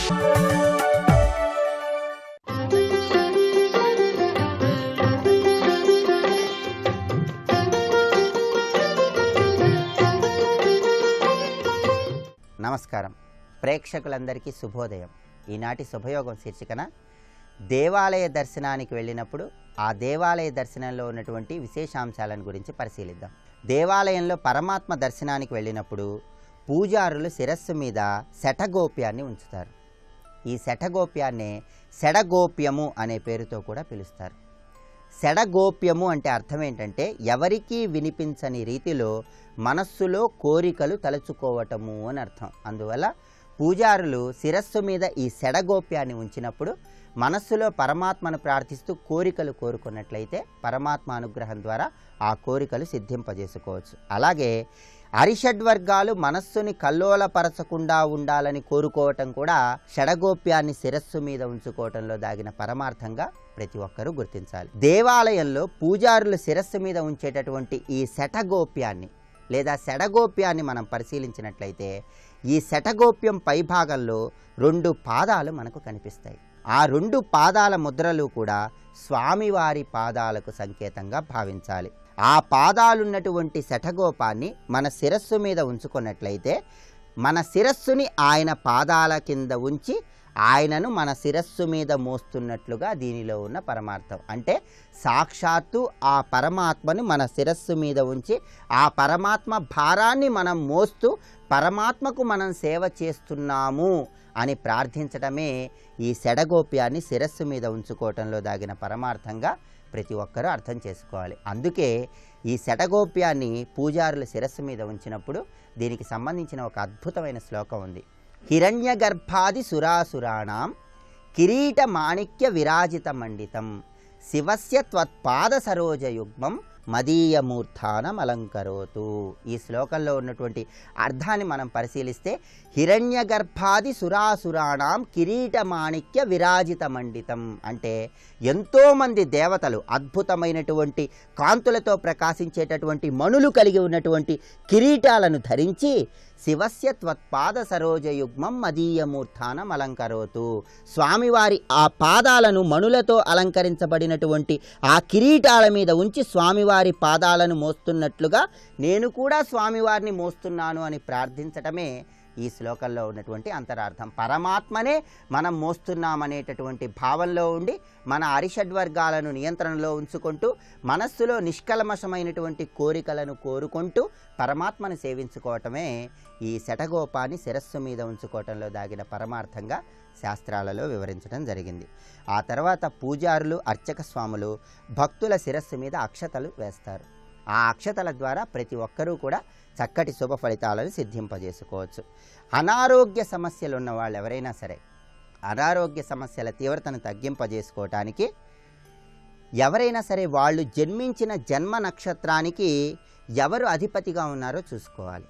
నమస్కారం. ప్రేక్షకులందరికీ శుభోదయం. ఈనాటి శుభయోగం శీర్షికన దేవాలయ దర్శనానికి వెళ్ళినప్పుడు ఆ దేవాలయ దర్శనంలో ఉన్నటువంటి విశేషాంశాలను గురించి పరిశీలిద్దాం. దేవాలయంలో పరమాత్మ దర్శనానికి వెళ్ళినప్పుడు పూజారులు శిరస్సు మీద శఠగోప్యాన్ని ఉంచుతారు. ఈ శఠగోప్యాన్నే షడగోప్యము అనే పేరుతో కూడా పిలుస్తారు. షడగోప్యము అంటే అర్థం ఏంటంటే ఎవరికీ వినిపించని రీతిలో మనస్సులో కోరికలు తలుచుకోవటము అని అర్థం. అందువల్ల పూజారులు శిరస్సు మీద ఈ షడగోప్యాన్ని ఉంచినప్పుడు మనస్సులో పరమాత్మను ప్రార్థిస్తూ కోరికలు కోరుకున్నట్లయితే పరమాత్మ అనుగ్రహం ద్వారా ఆ కోరికలు సిద్ధింపజేసుకోవచ్చు. అలాగే అరిషడ్వర్గాలు మనస్సుని కల్లోలపరచకుండా ఉండాలని కోరుకోవటం కూడా షడగోప్యాన్ని శిరస్సు మీద ఉంచుకోవటంలో దాగిన పరమార్థంగా ప్రతి ఒక్కరూ గుర్తించాలి. దేవాలయంలో పూజారులు శిరస్సు మీద ఉంచేటటువంటి ఈ శఠగోప్యాన్ని లేదా షడగోప్యాన్ని మనం పరిశీలించినట్లయితే ఈ శఠగోప్యం పైభాగంలో 2 పాదాలు మనకు కనిపిస్తాయి. ఆ 2 పాదాల ముద్రలు కూడా స్వామివారి పాదాలకు సంకేతంగా భావించాలి. ఆ పాదాలున్నటువంటి శఠగోపాన్ని మన శిరస్సు మీద ఉంచుకున్నట్లయితే మన శిరస్సుని ఆయన పాదాల కింద ఉంచి ఆయనను మన శిరస్సు మీద మోస్తున్నట్లుగా దీనిలో ఉన్న పరమార్థం. అంటే సాక్షాత్తు ఆ పరమాత్మను మన శిరస్సు మీద ఉంచి ఆ పరమాత్మ భారాన్ని మనం మోస్తూ పరమాత్మకు మనం సేవ చేస్తున్నాము అని ప్రార్థించడమే ఈ షడగోప్యాన్ని శిరస్సు మీద ఉంచుకోవటంలో దాగిన పరమార్థంగా ప్రతి ఒక్కరూ అర్థం చేసుకోవాలి. అందుకే ఈ షడగోప్యాన్ని పూజారుల శిరస్సు మీద ఉంచినప్పుడు దీనికి సంబంధించిన ఒక అద్భుతమైన శ్లోకం ఉంది. హిరణ్య గర్భాది సురాసురాణం కిరీట మాణిక్య విరాజిత మండితం శివస్య త్వత్పాద సరోజయుగ్మం మదీయమూర్ధానం అలంకరోతు. ఈ శ్లోకంలో ఉన్నటువంటి అర్థాన్ని మనం పరిశీలిస్తే హిరణ్య గర్భాది సురాసురాణం కిరీట మాణిక్య విరాజిత మండితం అంటే ఎంతోమంది దేవతలు అద్భుతమైనటువంటి కాంతులతో ప్రకాశించేటటువంటి మణులు కలిగి ఉన్నటువంటి కిరీటాలను ధరించి శివస్య త్వత్పాద సరోజయుగ్మం మదీయమూర్ధానం అలంకరోతు. స్వామివారి ఆ పాదాలను మణులతో అలంకరించబడినటువంటి ఆ కిరీటాల మీద ఉంచి స్వామివారి పాదాలను మోస్తున్నట్లుగా నేను కూడా స్వామివారిని మోస్తున్నాను అని ప్రార్థించటమే ఈ శ్లోకంలో ఉన్నటువంటి అంతరార్థం. పరమాత్మనే మనం మోస్తున్నామనేటటువంటి భావంలో ఉండి మన అరిషడ్వర్గాలను నియంత్రణలో ఉంచుకుంటూ మనస్సులో నిష్కల్మషమైనటువంటి కోరికలను కోరుకుంటూ పరమాత్మను సేవించుకోవటమే ఈ శఠగోపాన్ని శిరస్సు మీద ఉంచుకోవటంలో దాగిన పరమార్థంగా శాస్త్రాలలో వివరించడం జరిగింది. ఆ తర్వాత పూజారులు అర్చక స్వాములు భక్తుల శిరస్సు మీద అక్షతలు వేస్తారు. ఆ అక్షతల ద్వారా ప్రతి ఒక్కరూ కూడా చక్కటి శుభ ఫలితాలను సిద్ధింపజేసుకోవచ్చు. అనారోగ్య సమస్యలు ఉన్న వాళ్ళు ఎవరైనా సరే అనారోగ్య సమస్యల తీవ్రతను తగ్గింపజేసుకోవటానికి ఎవరైనా సరే వాళ్ళు జన్మించిన జన్మ నక్షత్రానికి ఎవరు అధిపతిగా ఉన్నారో చూసుకోవాలి,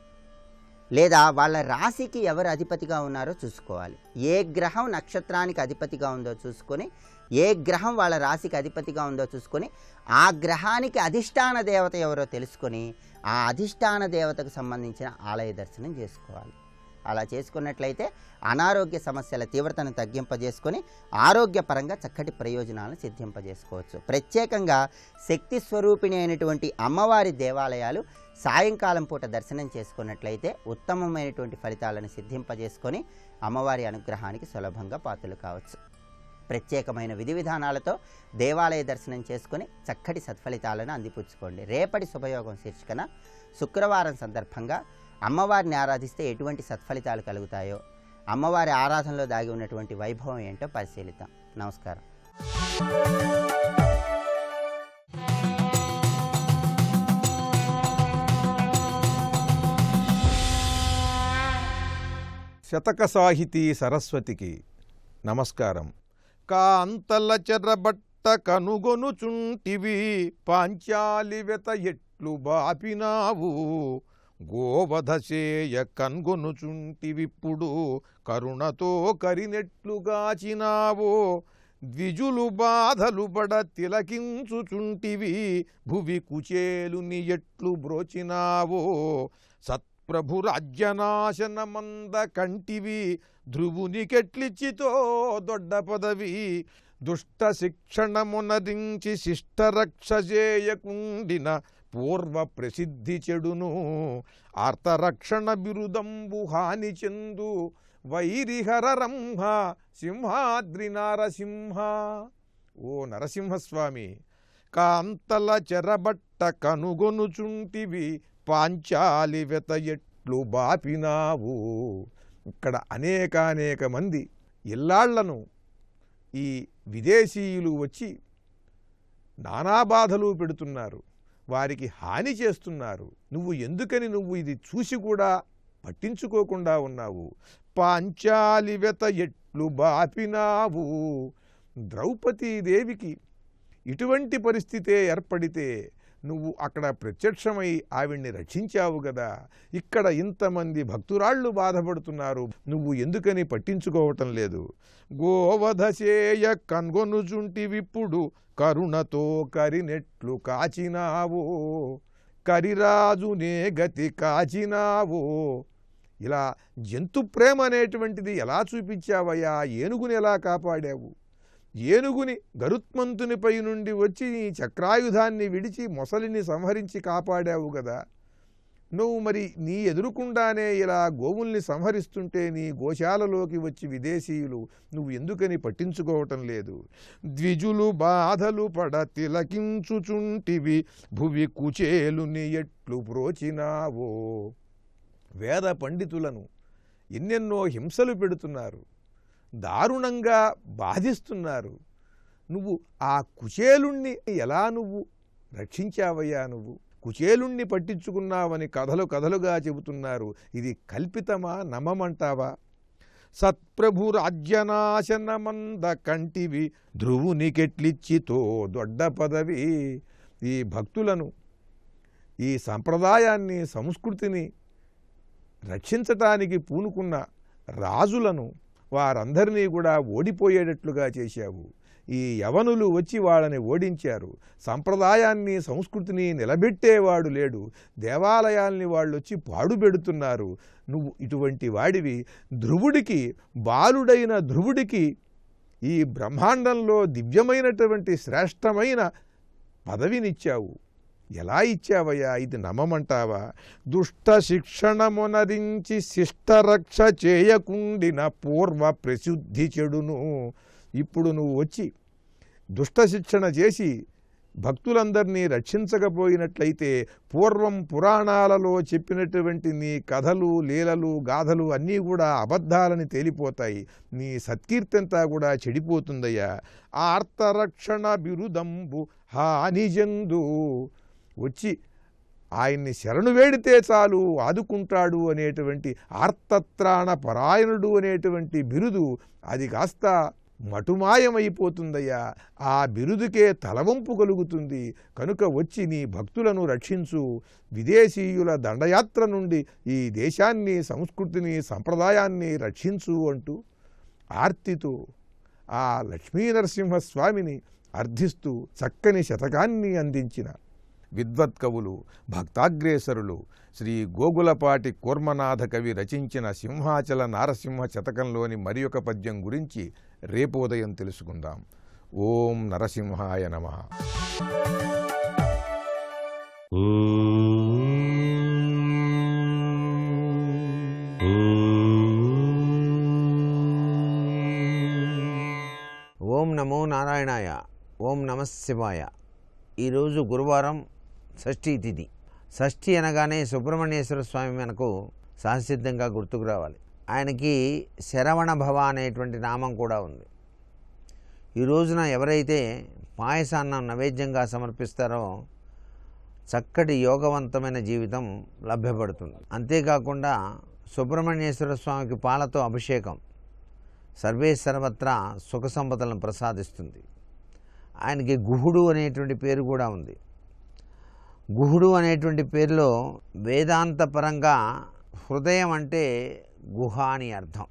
లేదా వాళ్ళ రాశికి ఎవరు అధిపతిగా ఉన్నారో చూసుకోవాలి. ఏ గ్రహం నక్షత్రానికి అధిపతిగా ఉందో చూసుకొని ఏ గ్రహం వాళ్ళ రాశికి అధిపతిగా ఉందో చూసుకొని ఆ గ్రహానికి అధిష్టాన దేవత ఎవరో తెలుసుకొని ఆ అధిష్టాన దేవతకు సంబంధించిన ఆలయ దర్శనం చేసుకోవాలి. అలా చేసుకున్నట్లయితే అనారోగ్య సమస్యల తీవ్రతను తగ్గింపజేసుకొని ఆరోగ్యపరంగా చక్కటి ప్రయోజనాలను సిద్ధింపజేసుకోవచ్చు. ప్రత్యేకంగా శక్తి స్వరూపిణి అయినటువంటి అమ్మవారి దేవాలయాలు సాయంకాలం పూట దర్శనం చేసుకున్నట్లయితే ఉత్తమమైనటువంటి ఫలితాలను సిద్ధింపజేసుకొని అమ్మవారి అనుగ్రహానికి సులభంగా పాత్రలు కావచ్చు. ప్రత్యేకమైన విధి విధానాలతో దేవాలయ దర్శనం చేసుకుని చక్కటి సత్ఫలితాలను అందిపుచ్చుకోండి. రేపటి శుభయోగం శీర్షికన శుక్రవారం సందర్భంగా అమ్మవారిని ఆరాధిస్తే ఎటువంటి సత్ఫలితాలు కలుగుతాయో, అమ్మవారి ఆరాధనలో దాగి ఉన్నటువంటి వైభవం ఏంటో పరిశీలిద్దాం. నమస్కారం. శతక సాహితీ సరస్వతికి నమస్కారం. కాంతల చెరబట్ట కనుగొనుచుంటివి పాంచాలి వెత ఎట్లు బాపినావు గోవధసేయ కన్గొనుచుంటివిప్పుడు కరుణతో కరినెట్లుగాచినావో ద్విజులు బాధలు బడ తిలకించుచుంటివి భువి కుచేలుని ఎట్లు బ్రోచినావో సత్ప్రభు రాజ్యనాశనమంద కంటివి ధ్రువునికెట్లిచ్చితో దొడ్డ పదవి దుష్ట శిక్షణమునరించి శిష్టరక్ష చేయకుండిన పూర్వ ప్రసిద్ధి చెడును ఆర్తరక్షణ బిరుదంబు హాని చెందు వైరిహర రంహ సింహాద్రి నారసింహ. ఓ నరసింహస్వామి, కాంతల చెరబట్ట కనుగొనుచుంటివి పాంచాలి వెత ఎట్లు బాపినావు. ఇక్కడ అనేకానేక మంది ఇల్లాళ్లను ఈ విదేశీయులు వచ్చి నానా బాధలు పెడుతున్నారు, వారికి హాని చేస్తున్నారు. నువ్వు ఎందుకని ఇది చూసి కూడా పట్టించుకోకుండా ఉన్నావు? పాంచాలి వెత ఎట్లు బాపినావు. ద్రౌపదీదేవికి ఇటువంటి పరిస్థితే ఏర్పడితే నువ్వు అక్కడ ప్రత్యక్షమై ఆవిడ్ని రక్షించావు కదా. ఇక్కడ ఇంతమంది భక్తురాళ్ళు బాధపడుతున్నారు, నువ్వు ఎందుకని పట్టించుకోవటం లేదు? గోవధసేయ కన్గొనుచుంటివిప్పుడు కరుణతో కరినెట్లు కాచినావో, కరిరాజునే గతి కాచినావో. ఇలా జంతు ప్రేమ అనేటువంటిది ఎలా చూపించావయ్యా? ఏనుగుని ఎలా కాపాడావు? ఏనుగుని గరుత్మంతునిపై నుండి వచ్చి నీ చక్రాయుధాన్ని విడిచి మొసలిని సంహరించి కాపాడావు కదా. నువ్వు మరి నీ ఎదురుకుండానే ఇలా గోవుల్ని సంహరిస్తుంటే నీ గోశాలలోకి వచ్చి విదేశీయులు నువ్వు ఎందుకని పట్టించుకోవటం లేదు? ద్విజులు బాధలు పడ తిలకించుచుంటివి భువి కుచేలుని ఎట్లు ప్రోచినావో. వేద పండితులను ఎన్నెన్నో హింసలు పెడుతున్నారు, దారుణంగా బాధిస్తున్నారు. నువ్వు ఆ కుచేలుణ్ణి ఎలా నువ్వు రక్షించావయ్యా? నువ్వు కుచేలుణ్ణి పట్టించుకున్నావని కథలుగా చెబుతున్నారు. ఇది కల్పితమా, నమ్మమంటావా? సత్ప్రభు రాజ్యనాశనమంద కంటివి ధ్రువునికెట్లిచ్చితో దొడ్డ పదవి. ఈ భక్తులను, ఈ సంప్రదాయాన్ని, సంస్కృతిని రక్షించటానికి పూనుకున్న రాజులను వారందరినీ కూడా ఓడిపోయేటట్లుగా చేశావు. ఈ యవనులు వచ్చి వాళ్ళని ఓడించారు. సంప్రదాయాన్ని, సంస్కృతిని నిలబెట్టేవాడు లేడు. దేవాలయాల్ని వాళ్ళు వచ్చి పాడుపెడుతున్నారు. నువ్వు ఇటువంటి వాడివి. ధ్రువుడికి, బాలుడైన ధ్రువుడికి ఈ బ్రహ్మాండంలో దివ్యమైనటువంటి శ్రేష్టమైన పదవినిచ్చావు. ఎలా ఇచ్చావయ్యా? ఇది నమ్మమంటావా? దుష్ట శిక్షణమునరించి శిష్టరక్ష చేయకుండిన పూర్వ ప్రసిద్ధి చెడును. ఇప్పుడు నువ్వు వచ్చి దుష్ట శిక్షణ చేసి భక్తులందరినీ రక్షించకపోయినట్లయితే పూర్వం పురాణాలలో చెప్పినటువంటి నీ కథలు, లీలలు, గాథలు అన్నీ కూడా అబద్ధాలని తేలిపోతాయి. నీ సత్కీర్తంతా కూడా చెడిపోతుందయ్యా. ఆర్తరక్షణ బిరుదంబు హానిజందు. వచ్చి ఆయన్ని శరణు వేడితే చాలు ఆదుకుంటాడు అనేటువంటి ఆర్తత్రాణ పరాయణుడు అనేటువంటి బిరుదు అది కాస్త మటుమాయమైపోతుందయ్యా. ఆ బిరుదుకే తలవంపు కలుగుతుంది. కనుక వచ్చి నీ భక్తులను రక్షించు. విదేశీయుల దండయాత్ర నుండి ఈ దేశాన్ని, సంస్కృతిని, సంప్రదాయాన్ని రక్షించు అంటూ ఆర్తితో ఆ లక్ష్మీనరసింహస్వామిని అర్థిస్తూ చక్కని శతకాన్ని అందించిన విద్వత్కవులు, భక్తాగ్రేసరులు శ్రీ గోగులపాటి కూర్మనాథ కవి రచించిన సింహాచల నారసింహ శతకంలోని మరి ఒక పద్యం గురించి రేపు ఉదయం తెలుసుకుందాం. ఓం నరసింహాయ నమః. ఓం నమో నారాయణాయ. ఓం నమః శివాయ. ఈరోజు గురువారం, షష్ఠీ తిథి. షష్ఠి అనగానే సుబ్రహ్మణ్యేశ్వర స్వామి మనకు సహసిద్ధంగా గుర్తుకు రావాలి. ఆయనకి శరవణ భవ అనేటువంటి నామం కూడా ఉంది. ఈ రోజున ఎవరైతే పాయసాన్నం నైవేద్యంగా సమర్పిస్తారో చక్కటి యోగవంతమైన జీవితం లభ్యపడుతుంది. అంతేకాకుండా సుబ్రహ్మణ్యేశ్వర స్వామికి పాలతో అభిషేకం సర్వే సర్వత్రా సుఖ సంపదలను ప్రసాదిస్తుంది. ఆయనకి గుహుడు అనేటువంటి పేరు కూడా ఉంది. గుహుడు అనేటువంటి పేరులో వేదాంతపరంగా హృదయం అంటే గుహ అని అర్థం.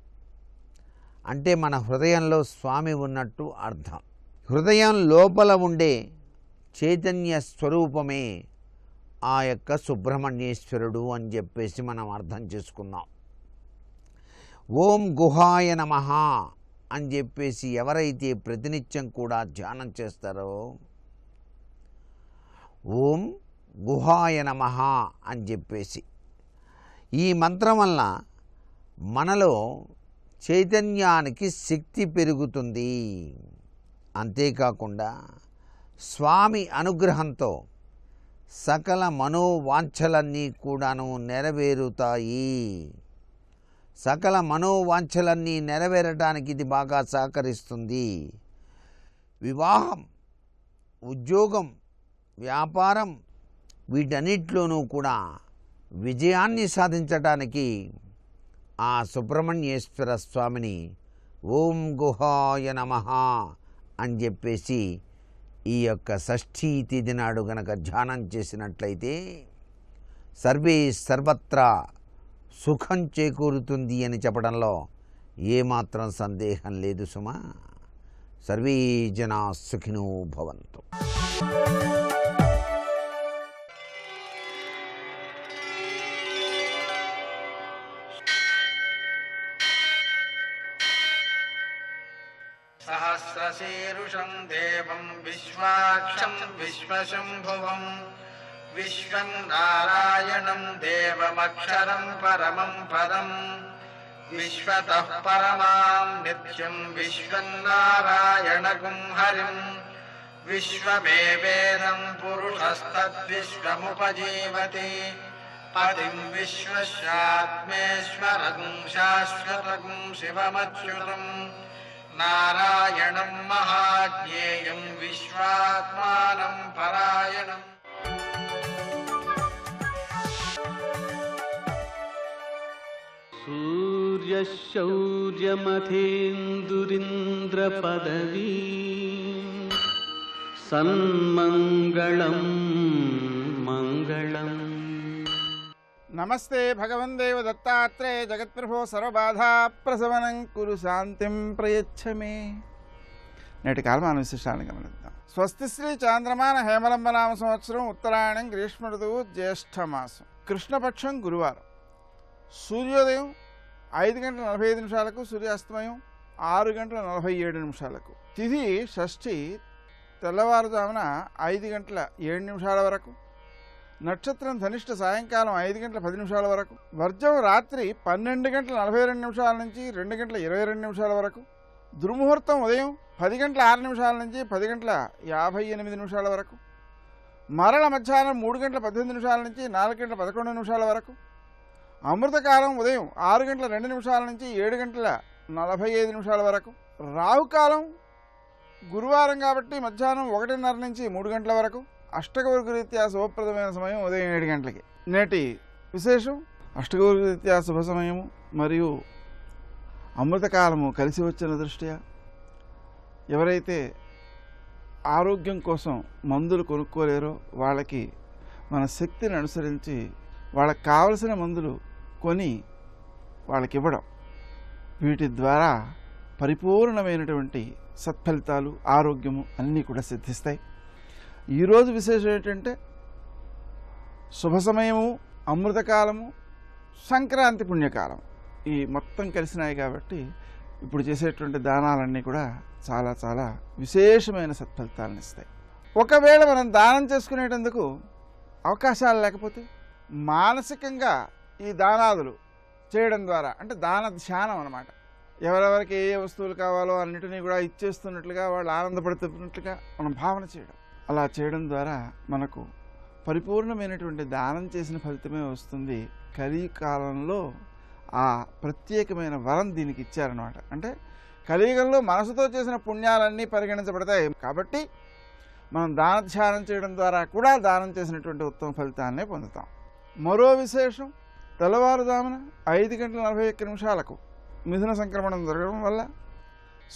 అంటే మన హృదయంలో స్వామి ఉన్నట్టు అర్థం. హృదయం లోపల ఉండే చైతన్య స్వరూపమే ఆ యొక్క సుబ్రహ్మణ్యేశ్వరుడు అని చెప్పేసి మనం అర్థం చేసుకున్నాం. ఓం గుహాయ నమః అని చెప్పేసి ఎవరైతే ప్రతినిత్యం కూడా ధ్యానం చేస్తారో, ఓం గుహాయ నమః అని చెప్పేసి ఈ మంత్రం వల్ల మనలో చైతన్యానికి శక్తి పెరుగుతుంది. అంతేకాకుండా స్వామి అనుగ్రహంతో సకల మనోవాంఛలన్నీ కూడాను నెరవేరుతాయి. సకల మనోవాంఛలన్నీ నెరవేరడానికి ఇది బాగా సహకరిస్తుంది. వివాహం, ఉద్యోగం, వ్యాపారం వీటన్నిటిలోనూ కూడా విజయాన్ని సాధించడానికి ఆ సుబ్రహ్మణ్యేశ్వర స్వామిని ఓం గుహాయ నమః అని చెప్పేసి ఈ యొక్క షష్ఠీ తిథి నాడు గనక ధ్యానం చేసినట్లయితే సర్వే సర్వత్రా సుఖం చేకూరుతుంది అని చెప్పడంలో ఏమాత్రం సందేహం లేదు సుమా. సర్వే జనా సుఖినో భవంతు. सहस्रशीर्षं देवं विश्वाक्षं विश्वशम्भुवं विश्वं नारायणं देवमक्षरं परमं पदं विश्वतः परमां नित्यं विश्वं नारायणगुं हरिं विश्वमेवेदं पुरुषस्तद्विश्वमुपजीवति पतिं विश्वस्यात्मेश्वरगुं शाश्वतगुं शिवमच्युतम् नारायणं महाज्ञेयं विश्वात्मानं परायणम्. सूर्यशौर्यमथेन्दुरिन्द्रपदवी सन्मङ्गलं मङ्गलम्. नमस्ते भगवन्देव दत्तात्रेय जगत्प्रभो सर्वबाधा प्रशमनं कुरु शांतिं प्रयच्छ मे. నేటి కాలమాన విశేషాలను గమనిద్దాం. స్వస్తి శ్రీ చాంద్రమాన హేమలంబనామ సంవత్సరం ఉత్తరాయణం గ్రీష్మ ఋతువు జ్యేష్ఠమాసం కృష్ణపక్షం గురువారం. సూర్యోదయం 5:45 సూర్యాస్తమయం 6:47. తిథి షష్ఠి తెల్లవారుజామున 5:07 వరకు. నక్షత్రం ధనిష్ట సాయంకాలం 5:10 వరకు. వర్జం రాత్రి 12:42 నుంచి 2:22 వరకు. దుర్ముహూర్తం ఉదయం 10:06 నుంచి 10:58 వరకు. మరల మధ్యాహ్నం 3:18 నుంచి 4:11 వరకు. అమృతకాలం ఉదయం 6:02 నుంచి 7:45 వరకు. రాహుకాలం గురువారం కాబట్టి మధ్యాహ్నం 1:30 నుంచి 3 గంటల వరకు. అష్టకవర్గ రీత్యా శుభప్రదమైన సమయం ఉదయం 7 గంటలకి. నేటి విశేషం అష్టకవర్గ రీత్యా శుభ సమయము మరియు అమృతకాలము కలిసి వచ్చిన దృష్ట్యా ఎవరైతే ఆరోగ్యం కోసం మందులు కొనుక్కోలేరో వాళ్ళకి మన శక్తిని అనుసరించి వాళ్ళకి కావలసిన మందులు కొని వాళ్ళకి ఇవ్వడం, వీటి ద్వారా పరిపూర్ణమైనటువంటి సత్ఫలితాలు, ఆరోగ్యము అన్నీ కూడా సిద్ధిస్తాయి. ఈరోజు విశేషం ఏంటంటే శుభ సమయము, అమృతకాలము, సంక్రాంతి పుణ్యకాలం ఈ మొత్తం కలిసినాయి కాబట్టి ఇప్పుడు చేసేటువంటి దానాలన్నీ కూడా చాలా చాలా విశేషమైన సత్ఫలితాలను ఇస్తాయి. ఒకవేళ మనం దానం చేసుకునేటందుకు అవకాశాలు లేకపోతే మానసికంగా ఈ దానాదులు చేయడం ద్వారా, అంటే దాన ధ్యానం అన్నమాట, ఎవరెవరికి ఏ ఏ వస్తువులు కావాలో అన్నిటినీ కూడా ఇచ్చేస్తున్నట్లుగా వాళ్ళు ఆనందపడుతున్నట్లుగా మనం భావన చేయడం. అలా చేయడం ద్వారా మనకు పరిపూర్ణమైనటువంటి దానం చేసిన ఫలితమే వస్తుంది. కలికాలంలో ఆ ప్రత్యేకమైన వరం దీనికి ఇచ్చారనమాట. అంటే కలియుగంలో మనసుతో చేసిన పుణ్యాలన్నీ పరిగణించబడతాయి కాబట్టి మనం దాన ధ్యానం చేయడం ద్వారా కూడా దానం చేసినటువంటి ఉత్తమ ఫలితాన్నే పొందుతాం. మరో విశేషం, తెల్లవారుజామున 5:41 మిథున సంక్రమణం జరగడం వల్ల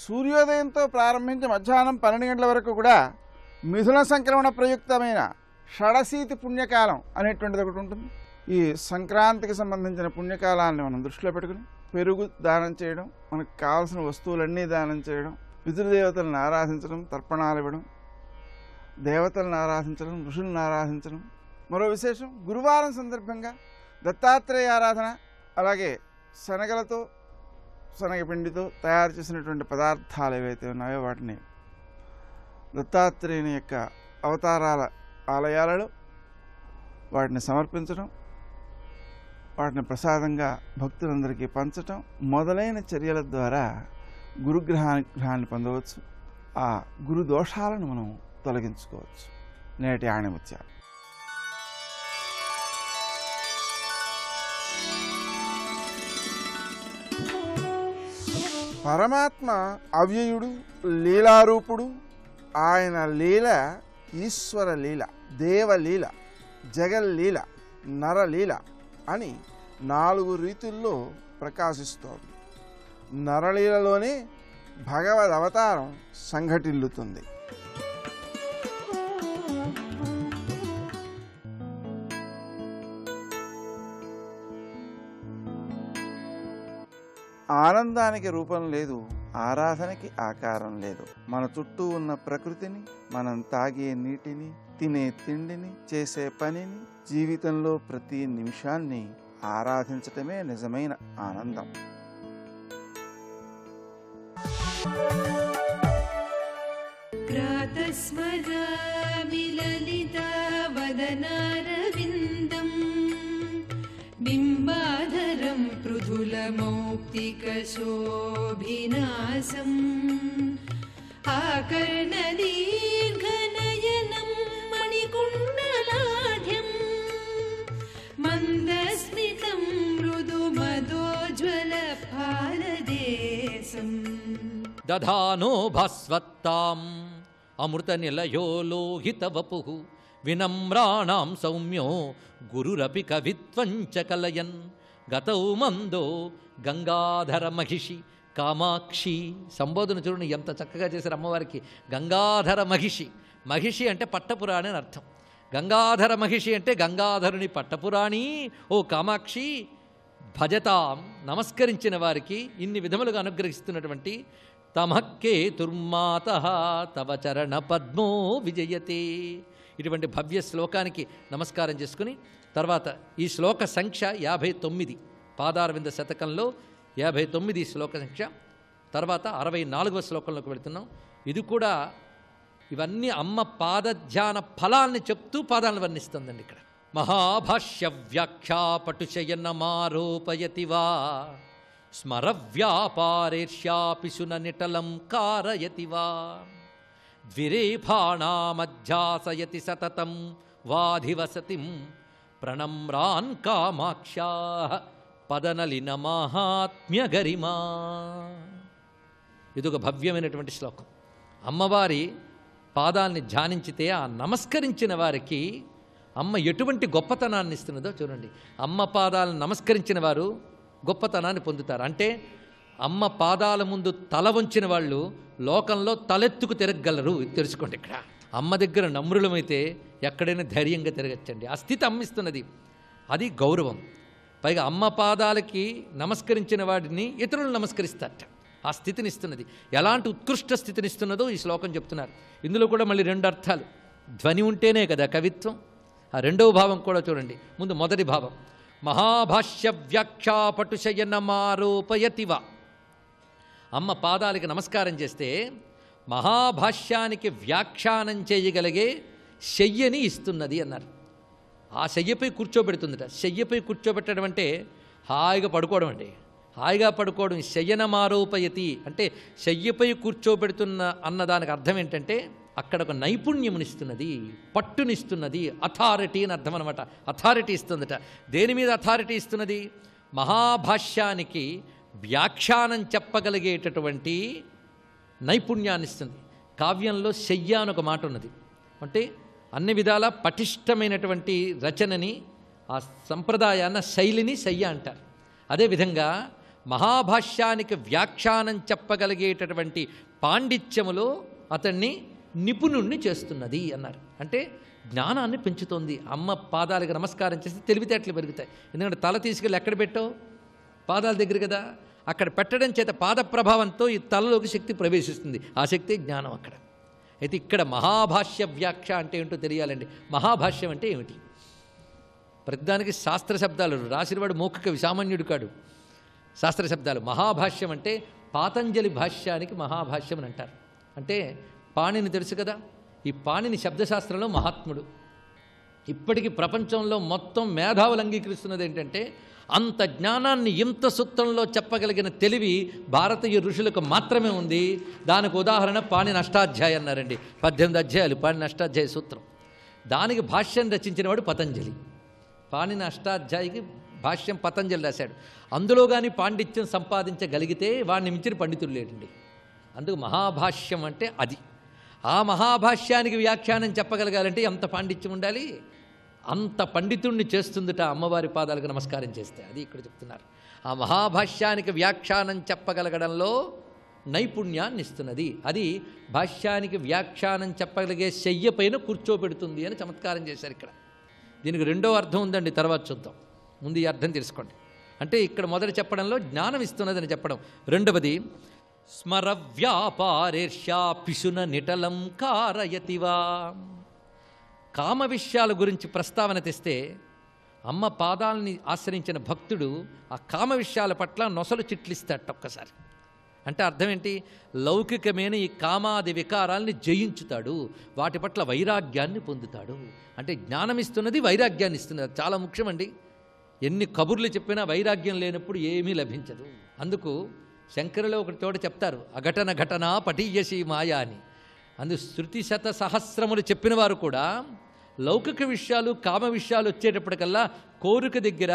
సూర్యోదయంతో ప్రారంభించి మధ్యాహ్నం 12 గంటల వరకు కూడా మిథున సంక్రమణ ప్రయుక్తమైన షడశీతి పుణ్యకాలం అనేటువంటిది ఒకటి ఉంటుంది. ఈ సంక్రాంతికి సంబంధించిన పుణ్యకాలాన్ని మనం దృష్టిలో పెట్టుకుని పెరుగు దానం చేయడం, మనకు కావాల్సిన వస్తువులన్నీ దానం చేయడం, పితృదేవతలను ఆరాధించడం, తర్పణాలు ఇవ్వడం, దేవతలను ఆరాధించడం, ఋషులను ఆరాధించడం, మరో విశేషం, గురువారం సందర్భంగా దత్తాత్రేయ ఆరాధన, అలాగే శనగలతో శనగపిండితో తయారు చేసినటువంటి పదార్థాలు ఏవైతే ఉన్నాయో వాటిని దత్తాత్రేయుని యొక్క అవతారాల ఆలయాలలో వాటిని సమర్పించడం, వాటిని ప్రసాదంగా భక్తులందరికీ పంచటం మొదలైన చర్యల ద్వారా గురుగ్రహాన్ని పొందవచ్చు. ఆ గురు దోషాలను మనం తొలగించుకోవచ్చు. నేటి ఆణిముత్యాలు. పరమాత్మ అవ్యయుడు, లీలారూపుడు. ఆయన లీల ఈశ్వర లీల, దేవలీల, జగల్లీల, నరలీల అని 4 రీతుల్లో ప్రకాశిస్తోంది. నరలీలలోనే భగవద్ అవతారం సంఘటిల్లుతుంది. ఆనందానికి రూపం లేదు, ఆరాధనకి ఆకారం లేదు. మన చుట్టూ ఉన్న ప్రకృతిని, మనం తాగే నీటిని, తినే తిండిని, చేసే పనిని, జీవితంలో ప్రతి నిమిషాన్ని ఆరాధించటమే నిజమైన ఆనందం. ప్రాతస్మరామి లలితావదనారవిందం బింబాధరం పృథులమౌక్తికశోభినాసం ఆకర్ణదీర్ఘనయనం మణికుండలాఢ్యం మందస్మితం మృదుమదోజ్వల ఫాలదేశం దధానో భాస్వత్తాం అమృతనిలయో లోహితవపుః వినమ్రాణాం సౌమ్యో గురురపి కవిత్వంచ కలయన్ గతౌ మందో గంగాధర మహిషి కామాక్షి. సంబోధన చూడండి ఎంత చక్కగా చేశారు అమ్మవారికి. గంగాధర మహిషి, మహిషి అంటే పట్టపురాణి అని అర్థం. గంగాధర మహిషి అంటే గంగాధరుని పట్టపురాణి. ఓ కామాక్షి, భజతాం నమస్కరించిన వారికి ఇన్ని విధములుగా అనుగ్రహిస్తున్నటువంటి తమక్కే తుర్మాత తవ చరణ పద్మో విజయతే. ఇటువంటి భవ్య శ్లోకానికి నమస్కారం చేసుకుని తర్వాత ఈ శ్లోక సంఖ్య 59, పాదారవింద శతకంలో 59 శ్లోక సంఖ్య. తర్వాత 64వ శ్లోకంలోకి వెళుతున్నాం. ఇది కూడా ఇవన్నీ అమ్మ పాదధ్యాన ఫలాన్ని చెప్తూ పాదాలను వర్ణిస్తుందండి. ఇక్కడ మహాభాష్య వ్యాఖ్యా పటుశయనమారోపయతి వా స్మరవ్యాపారేష్యాపిశున నిటలం కారయతి వా ద్విరేఫాణామధ్యాసయతి సతతం వాధివసతిం ప్రణమ్రాన్ కామాక్ష్యా పదనలిన మాహాత్మ్య గరిమా. ఇదొక భవ్యమైనటువంటి శ్లోకం. అమ్మవారి పాదాలని ధ్యానించితే ఆ నమస్కరించిన వారికి అమ్మ ఎటువంటి గొప్పతనాన్ని ఇస్తున్నదో చూడండి. అమ్మ పాదాలను నమస్కరించిన వారు గొప్పతనాన్ని పొందుతారు. అంటే అమ్మ పాదాల ముందు తల వంచిన వాళ్ళు లోకంలో తలెత్తుకు తిరగగలరు. తెలుసుకోండి. ఇక్కడ అమ్మ దగ్గర నమ్రులమైతే ఎక్కడైనా ధైర్యంగా తిరగచ్చండి. ఆ స్థితి అమ్మిస్తున్నది. అది గౌరవం. పైగా అమ్మ పాదాలకి నమస్కరించిన వాడిని ఇతరులు నమస్కరిస్తారట. ఆ స్థితిని ఇస్తున్నది. ఎలాంటి ఉత్కృష్ట స్థితిని ఇస్తున్నదో ఈ శ్లోకం చెప్తున్నారు. ఇందులో కూడా మళ్ళీ 2 అర్థాలు. ధ్వని ఉంటేనే కదా కవిత్వం. ఆ రెండవ భావం కూడా చూడండి. ముందు మొదటి భావం, మహాభాష్య వ్యాఖ్యా పటుశయనమారోపయతివ. అమ్మ పాదాలకి నమస్కారం చేస్తే మహాభాష్యానికి వ్యాఖ్యానం చేయగలిగే శయ్యని ఇస్తున్నది అన్నారు. ఆ శయ్యపై కూర్చోబెడుతుందట. శయ్యపై కూర్చోబెట్టడం అంటే హాయిగా పడుకోవడం అండి. హాయిగా పడుకోవడం. శయ్యనమారోపయతి అంటే శయ్యపై కూర్చోబెడుతున్న అన్నదానికి అర్థం ఏంటంటే అక్కడ ఒక నైపుణ్యమునిస్తున్నది, పట్టునిస్తున్నది, అథారిటీ అని అర్థం అనమాట. అథారిటీ ఇస్తుందట. దేని మీద అథారిటీ ఇస్తున్నది? మహాభాష్యానికి వ్యాఖ్యానం చెప్పగలిగేటటువంటి నైపుణ్యాన్ని ఇస్తుంది. కావ్యంలో శయ్య అని ఒక మాట ఉన్నది. అంటే అన్ని విధాల పటిష్టమైనటువంటి రచనని, ఆ సంప్రదాయాన్న శైలిని శయ్య అంటారు. అదేవిధంగా మహాభాష్యానికి వ్యాఖ్యానం చెప్పగలిగేటటువంటి పాండిత్యములో అతన్ని నిపుణుణ్ణి చేస్తున్నది అన్నారు. అంటే జ్ఞానాన్ని పెంచుతోంది. అమ్మ పాదాలకు నమస్కారం చేస్తే తెలివితేటలు పెరుగుతాయి. ఎందుకంటే తల తీసుకెళ్ళి ఎక్కడ పెట్టావు? పాదాల దగ్గర కదా. అక్కడ పెట్టడం చేత పాద ప్రభావంతో ఈ తలలోకి శక్తి ప్రవేశిస్తుంది. ఆ శక్తి జ్ఞానం అక్కడ. అయితే ఇక్కడ మహాభాష్య వ్యాఖ్య అంటే ఏంటో తెలియాలండి. మహాభాష్యం అంటే ఏమిటి? ప్రతిదానికి శాస్త్ర శబ్దాలు రాసినవాడు మౌఖిక సామాన్యుడు కాడు. శాస్త్ర శబ్దాలు. మహాభాష్యం అంటే పాతంజలి భాష్యానికి మహాభాష్యం అని అంటారు. అంటే పాణిని తెలుసు కదా, ఈ పాణిని శబ్దశాస్త్రంలో మహాత్ముడు. ఇప్పటికీ ప్రపంచంలో మొత్తం మేధావులు అంగీకరిస్తున్నది ఏంటంటే అంత జ్ఞానాన్ని ఇంత సూత్రంలో చెప్పగలిగిన తెలివి భారతీయ ఋషులకు మాత్రమే ఉంది. దానికి ఉదాహరణ పాణిని అష్టాధ్యాయి అన్నారండి. 18 అధ్యాయాలు పాణిని అష్టాధ్యాయ సూత్రం. దానికి భాష్యం రచించినవాడు పతంజలి. పాణిని అష్టాధ్యాయికి భాష్యం పతంజలి రాశాడు. అందులో కానీ పాండిత్యం సంపాదించగలిగితే వాడిని మించిన పండితులు లేడండి. అందుకు మహాభాష్యం అంటే అది. ఆ మహాభాష్యానికి వ్యాఖ్యానం చెప్పగలగాలంటే ఎంత పాండిత్యం ఉండాలి. అంత పండితుణ్ణి చేస్తుందిట అమ్మవారి పాదాలకు నమస్కారం చేస్తే. అది ఇక్కడ చెప్తున్నారు. ఆ మహాభాష్యానికి వ్యాఖ్యానం చెప్పగలగడంలో నైపుణ్యాన్ని ఇస్తున్నది. అది భాష్యానికి వ్యాఖ్యానం చెప్పగలిగే శయ్య పైన కూర్చోబెడుతుంది అని చమత్కారం చేశారు ఇక్కడ. దీనికి రెండో అర్థం ఉందండి, తర్వాత చూద్దాం. ముందు ఈ అర్థం తెలుసుకోండి. అంటే ఇక్కడ మొదటి చెప్పడంలో జ్ఞానం ఇస్తున్నదని చెప్పడం. రెండవది స్మర వ్యాపారేర్ష్యా పిశున నిటలం కారయతివా. కామ విషయాల గురించి ప్రస్తావన తెస్తే అమ్మ పాదాలని ఆశ్రయించిన భక్తుడు ఆ కామ విషయాల పట్ల నొసలు చిట్లిస్తాడు ఒక్కసారి. అంటే అర్థం ఏంటి? లౌకికమైన ఈ కామాది వికారాల్ని జయించుతాడు, వాటి పట్ల వైరాగ్యాన్ని పొందుతాడు. అంటే జ్ఞానం ఇస్తున్నది, వైరాగ్యాన్ని ఇస్తున్నది. అది చాలా ముఖ్యమండి. ఎన్ని కబుర్లు చెప్పినా వైరాగ్యం లేనప్పుడు ఏమీ లభించదు. అందుకు శంకరులో ఒకటి చోట చెప్తారు, అఘటన ఘటన పటీయసి మాయా అని. అందుకు శృతి శత సహస్రములు చెప్పిన వారు కూడా లౌకిక విషయాలు కామ విషయాలు వచ్చేటప్పటికల్లా కోరిక దగ్గర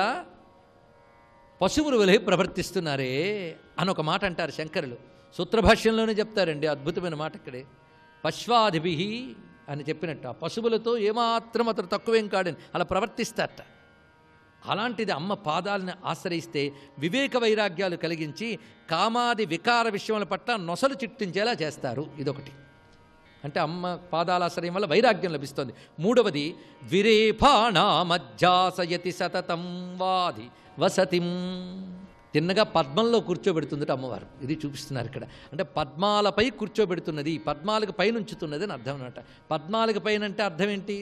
పశువులు వలె ప్రవర్తిస్తున్నారే అని ఒక మాట అంటారు శంకరులు. సూత్రభాష్యంలోనే చెప్తారండి, అద్భుతమైన మాట ఇక్కడే. పశ్వాదిభి అని చెప్పినట్టు ఆ పశువులతో ఏమాత్రం అతను తక్కువేం కాడని అలా ప్రవర్తిస్తారట. అలాంటిది అమ్మ పాదాలను ఆశ్రయిస్తే వివేక వైరాగ్యాలు కలిగించి కామాది వికార విషయముల పట్ల నొసలు చిట్టించేలా చేస్తారు. ఇదొకటి. అంటే అమ్మ పాదాల ఆశ్రయం వల్ల వైరాగ్యం లభిస్తుంది. మూడవది విరేఫాణామధ్యాసయతి సతతం వాది వసతిం. తిన్నగా పద్మంలో కూర్చోబెడుతుందట అమ్మవారు. ఇది చూపిస్తున్నారు ఇక్కడ. అంటే పద్మాలపై కూర్చోబెడుతున్నది, పద్మాలకు పైన ఉంచుతున్నది అని అర్థం అన్నమాట. పద్మాలకు పైన అంటే అర్థం ఏంటి?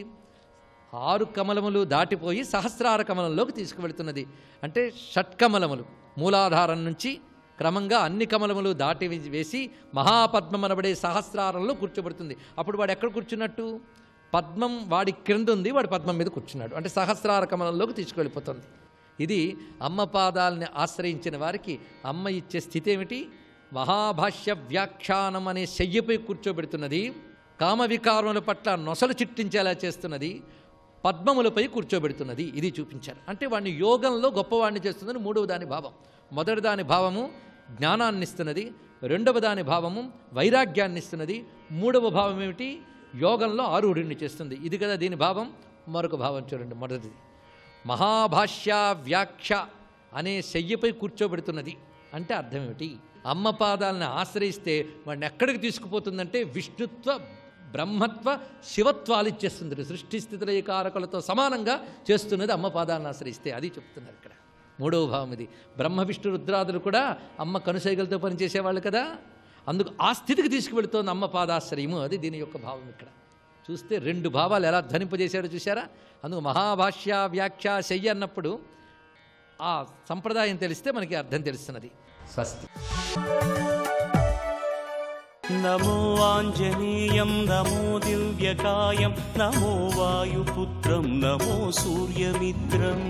6 కమలములు దాటిపోయి సహస్రార కమలంలోకి తీసుకువెళుతున్నది. అంటే షట్కమలములు మూలాధారం నుంచి క్రమంగా అన్ని కమలములు దాటి వేసి మహాపద్మం అనబడే సహస్రారంలో కూర్చోబెడుతుంది. అప్పుడు వాడు ఎక్కడ కూర్చున్నట్టు? పద్మం వాడి క్రింద ఉంది, వాడు పద్మం మీద కూర్చున్నాడు. అంటే సహస్రార కమలంలోకి తీసుకువెళ్ళిపోతుంది. ఇది అమ్మ పాదాలని ఆశ్రయించిన వారికి అమ్మ ఇచ్చే స్థితి ఏమిటి? మహాభాష్య వ్యాఖ్యానం అనే శయ్యపై కూర్చోబెడుతున్నది, కామ వికారముల పట్ల నొసలు చిట్టించేలా చేస్తున్నది, పద్మములపై కూర్చోబెడుతున్నది. ఇది చూపించారు. అంటే వాడిని యోగంలో గొప్పవాడిని చేస్తుందని మూడవ దాని భావం. మొదటి దాని భావము జ్ఞానాన్ని ఇస్తున్నది, రెండవ దాని భావము వైరాగ్యాన్ని ఇస్తున్నది, మూడవ భావం ఏమిటి? యోగంలో ఆరూఢుడిని చేస్తుంది. ఇది కదా దీని భావం. మరొక భావం చూడండి. మొదటిది మహాభాష్య వ్యాఖ్య అనే శయ్యపై కూర్చోబెడుతున్నది. అంటే అర్థం ఏమిటి? అమ్మ పాదాలను ఆశ్రయిస్తే వాడిని ఎక్కడికి తీసుకుపోతుందంటే విష్ణుత్వ బ్రహ్మత్వ శివత్వాలు ఇచ్చేస్తుంది. సృష్టి స్థితిలయ కారకులతో సమానంగా చేస్తున్నది అమ్మ పాదాలను ఆశ్రయిస్తే. అది చెప్తున్నారు ఇక్కడ. మూడవ భావం ఇది. బ్రహ్మ విష్ణు రుద్రాదులు కూడా అమ్మ కనుసైగలతో పనిచేసేవాళ్ళు కదా, అందుకు ఆ స్థితికి తీసుకువెళుతోంది అమ్మ పాదాశ్రయము. అది దీని యొక్క భావం. ఇక్కడ చూస్తే 2 భావాలు ఎలా ధ్వనింపజేశాడో చూసారా? అందుకు మహాభాష్య వ్యాఖ్య శయ్య అన్నప్పుడు ఆ సంప్రదాయం తెలిస్తే మనకి అర్థం తెలుస్తున్నది. స్వస్తి. నమో ఆంజనేయం నమో దివ్యకాయం నమో వాయుపుత్రం నమో సూర్యమిత్రం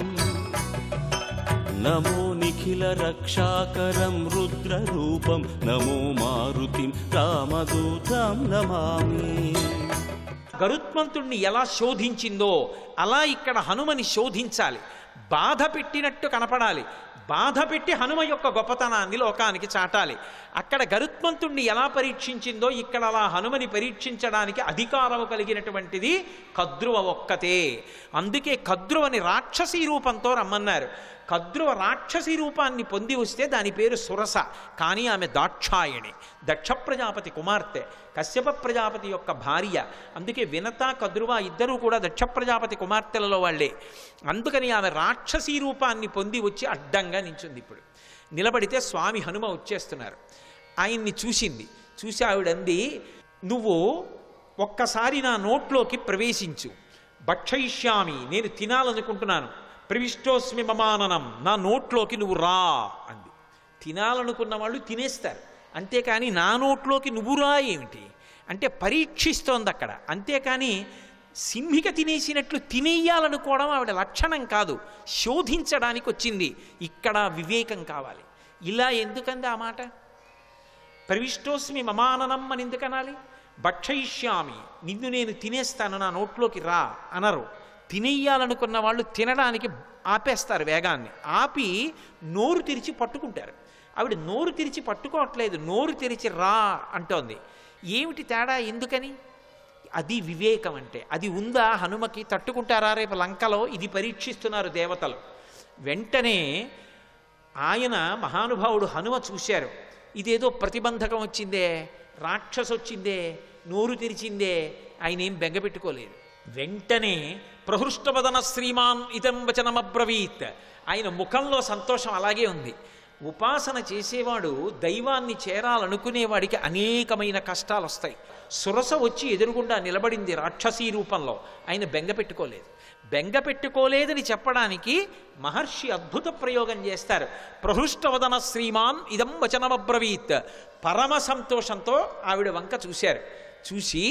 నమో నిఖిల రక్షాకరం రుద్రరూపం నమో మారుతిం రామదూతం నమామి. గరుత్మంతుణ్ణి ఎలా శోధించిందో అలా ఇక్కడ హనుమని శోధించాలి. బాధ పెట్టినట్టు కనపడాలి. బాధ పెట్టి హనుమ యొక్క గొప్పతనాన్ని లోకానికి చాటాలి. అక్కడ గరుత్మంతుణ్ణి ఎలా పరీక్షించిందో ఇక్కడ అలా హనుమని పరీక్షించడానికి అధికారము కలిగినటువంటిది కద్రువ ఒక్కతే. అందుకే కద్రువని రాక్షసీ రూపంతో రమ్మన్నారు. కద్రువ రాక్షసి రూపాన్ని పొంది వస్తే దాని పేరు సురస. కానీ ఆమె దాక్షాయణి, దక్ష ప్రజాపతి కుమార్తె, కశ్యప ప్రజాపతి యొక్క భార్య. అందుకే వినత కద్రువ ఇద్దరూ కూడా దక్ష ప్రజాపతి కుమార్తెలలో వాళ్లే. అందుకని ఆమె రాక్షసీ రూపాన్ని పొంది వచ్చి అడ్డంగా నించుంది. ఇప్పుడు నిలబడితే స్వామి హనుమ వచ్చేస్తున్నారు. ఆయన్ని చూసింది. చూసి ఆవిడంది, నువ్వు ఒక్కసారి నా నోట్లోకి ప్రవేశించు, భక్షయిష్యామి, నేను తినాలనుకుంటున్నాను ప్రవిష్టోస్మి మమాననం, నా నోట్లోకి నువ్వు రా అంది. తినాలనుకున్న వాళ్ళు తినేస్తారు, అంతేకాని నా నోట్లోకి నువ్వు రా ఏమిటి అంటే పరీక్షిస్తోంది అక్కడ. అంతేకాని సింహిక తినేసినట్లు తినేయాలనుకోవడం ఆవిడ లక్షణం కాదు, శోధించడానికి వచ్చింది. ఇక్కడ వివేకం కావాలి. ఇలా ఎందుకంది ఆ మాట? ప్రవిష్టోస్మి మమాననం అని ఎందుకనాలి? భక్షయిష్యామి, నిన్ను నేను తినేస్తాను, నా నోట్లోకి రా అనరు. తినేయాలనుకున్న వాళ్ళు తినడానికి ఆపేస్తారు వేగాన్ని, ఆపి నోరు తెరిచి పట్టుకుంటారు. ఆవిడ నోరు తెరిచి పట్టుకోవట్లేదు, నోరు తెరిచి రా అంటోంది. ఏమిటి తేడా? ఎందుకని? అది వివేకం అంటే. అది ఉందా హనుమకి? తట్టుకుంటారా రేపు లంకలో? ఇది పరీక్షిస్తున్నారు దేవతలు. వెంటనే ఆయన మహానుభావుడు హనుమ చూశారు, ఇదేదో ప్రతిబంధకం వచ్చిందే, రాక్షసు వచ్చిందే, నోరు తెరిచిందే. ఆయన ఏం బెంగపెట్టుకోలేదు. వెంటనే ప్రహృష్టవదన శ్రీమాన్ ఇదం వచనమబ్రవీత్, ఆయన ముఖంలో సంతోషం అలాగే ఉంది. ఉపాసన చేసేవాడు దైవాన్ని చేరాలనుకునేవాడికి అనేకమైన కష్టాలు వస్తాయి. సురస వచ్చి ఎదురుగుండా నిలబడింది రాక్షసీ రూపంలో, ఆయన బెంగపెట్టుకోలేదు. బెంగపెట్టుకోలేదని చెప్పడానికి మహర్షి అద్భుత ప్రయోగం చేస్తారు. ప్రహృష్టవదన శ్రీమాన్ ఇదం వచనమబ్రవీత్, పరమ సంతోషంతో ఆవిడ వంక చూశారు. చూసి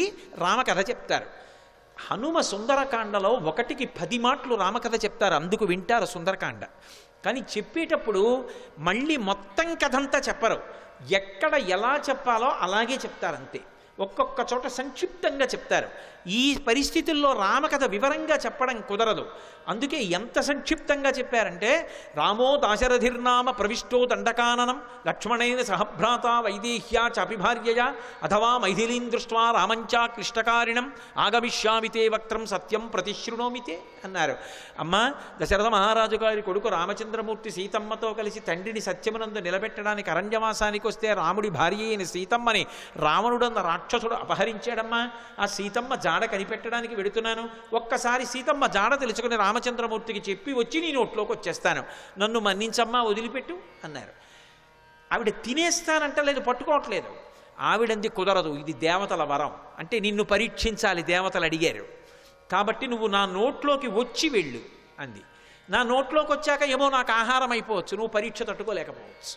రామకథ చెప్తారు. హనుమ సుందరకాండలో 1కి 10 మాటలు రామకథ చెప్తారు, అందుకు వింటారు సుందరకాండ. కానీ చెప్పేటప్పుడు మళ్ళీ మొత్తం కథంతా చెప్పరు, ఎక్కడ ఎలా చెప్పాలో అలాగే చెప్తారంతే. ఒక్కొక్క చోట సంక్షిప్తంగా చెప్తారు. ఈ పరిస్థితుల్లో రామకథ వివరంగా చెప్పడం కుదరదు. అందుకే ఎంత సంక్షిప్తంగా చెప్పారంటే, రామో దాశరథిర్నామ ప్రవిష్టో దండకాననం లక్ష్మణేన సహభ్రాత వైదేహ్యా చాపిభార్యయా అథవా మైథిలీం దృష్ట్వా రామంచా క్లిష్టకారిణం ఆగమిష్యామితే వక్త్రం సత్యం ప్రతిశృణోమితే అన్నారు. అమ్మ, దశరథ మహారాజు గారి కొడుకు రామచంద్రమూర్తి సీతమ్మతో కలిసి తండ్రిని సత్యమునందు నిలబెట్టడానికి అరణ్యవాసానికి వస్తే రాముడి భార్య అయిన సీతమ్మని రావణుడన్న రాక్షసుడు అపహరించాడమ్మా. ఆ సీతమ్మ జాడ కనిపెట్టడానికి వెడుతున్నాను, ఒక్కసారి సీతమ్మ జాడ తెలుసుకుని రామచంద్రమూర్తికి చెప్పి వచ్చి నీ నోట్లోకి వచ్చేస్తాను, నన్ను మన్నించమ్మా, వదిలిపెట్టు అన్నారు. ఆవిడ తినేస్తానంటలేదు, పట్టుకోవట్లేదు. ఆవిడంది కుదరదు, ఇది దేవతల వరం, అంటే నిన్ను పరీక్షించాలి, దేవతలు అడిగారు కాబట్టి నువ్వు నా నోట్లోకి వచ్చి వెళ్ళు అంది. నా నోట్లోకి వచ్చాక ఏమో నాకు ఆహారం అయిపోవచ్చు, నువ్వు పరీక్ష తట్టుకోలేకపోవచ్చు,